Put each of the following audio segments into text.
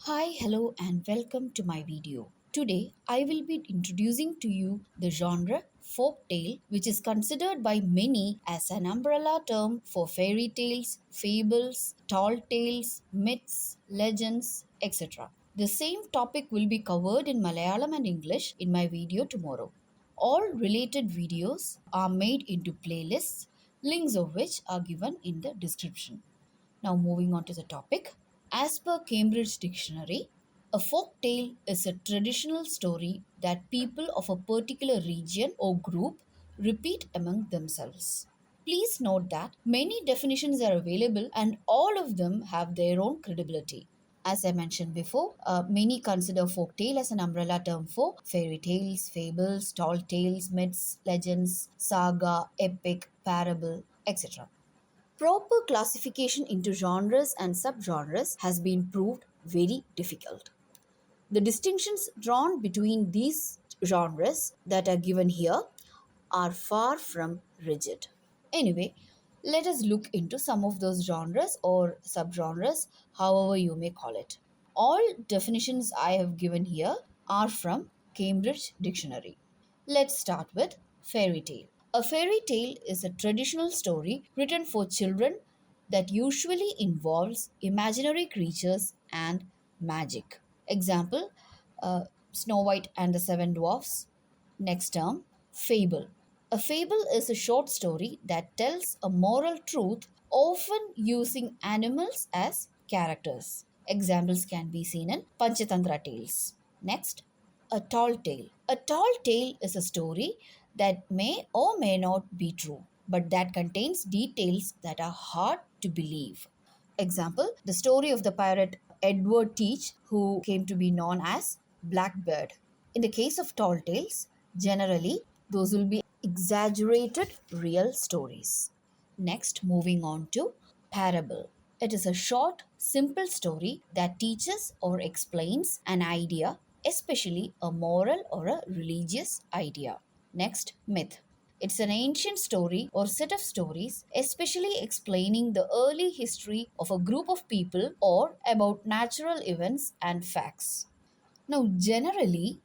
Hi, hello, and welcome to my video. Today, I will be introducing to you the genre folktale, which is considered by many as an umbrella term for fairy tales, fables, tall tales, myths, legends, etc. The same topic will be covered in Malayalam and English in my video tomorrow. All related videos are made into playlists, links of which are given in the description. Now, moving on to the topic. As per Cambridge Dictionary, a folk tale is a traditional story that people of a particular region or group repeat among themselves. Please note that many definitions are available and all of them have their own credibility. As I mentioned before, many consider folktale as an umbrella term for fairy tales, fables, tall tales, myths, legends, saga, epic, parable, etc. Proper classification into genres and subgenres has been proved very difficult. The distinctions drawn between these genres that are given here are far from rigid. Anyway, let us look into some of those genres or subgenres, however you may call it. All definitions I have given here are from Cambridge Dictionary. Let's start with fairy tale. A fairy tale is a traditional story written for children that usually involves imaginary creatures and magic. Example, Snow White and the Seven Dwarfs. Next term, fable. A fable is a short story that tells a moral truth, often using animals as characters. Examples can be seen in Panchatantra tales. Next, a tall tale. A tall tale is a story that may or may not be true, but that contains details that are hard to believe. Example, the story of the pirate Edward Teach, who came to be known as Blackbeard. In the case of tall tales, generally those will be exaggerated real stories. Next, moving on to parable. It is a short, simple story that teaches or explains an idea, especially a moral or a religious idea. Next, myth. It's an ancient story or set of stories, especially explaining the early history of a group of people or about natural events and facts. Now, generally,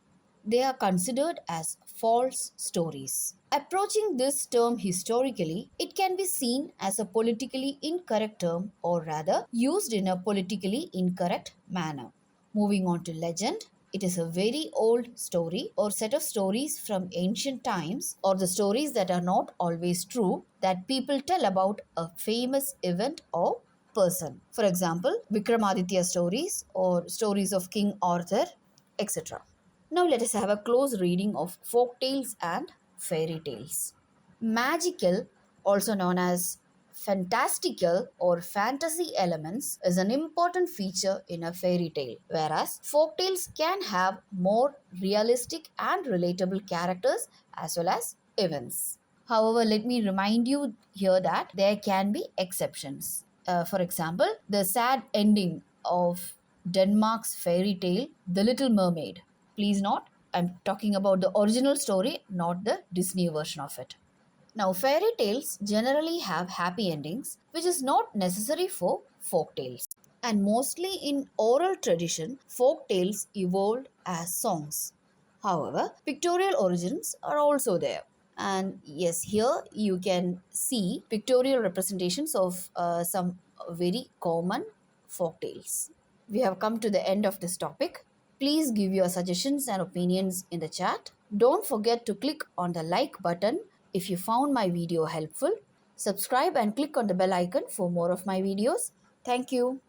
they are considered as false stories. Approaching this term historically, it can be seen as a politically incorrect term or rather used in a politically incorrect manner. Moving on to legend, it is a very old story or set of stories from ancient times or the stories that are not always true that people tell about a famous event or person. For example, Vikramaditya stories or stories of King Arthur, etc. Now let us have a close reading of folk tales and fairy tales. Magical, also known as fantastical or fantasy elements, is an important feature in a fairy tale, whereas folk tales can have more realistic and relatable characters as well as events. However, let me remind you here that there can be exceptions. For example, the sad ending of Denmark's fairy tale, The Little Mermaid. Please note, I'm talking about the original story, not the Disney version of it. Now, fairy tales generally have happy endings, which is not necessary for folk tales. And mostly in oral tradition, folk tales evolved as songs. However, pictorial origins are also there. And yes, here you can see pictorial representations of some very common folk tales. We have come to the end of this topic. Please give your suggestions and opinions in the chat. Don't forget to click on the like button if you found my video helpful. Subscribe and click on the bell icon for more of my videos. Thank you.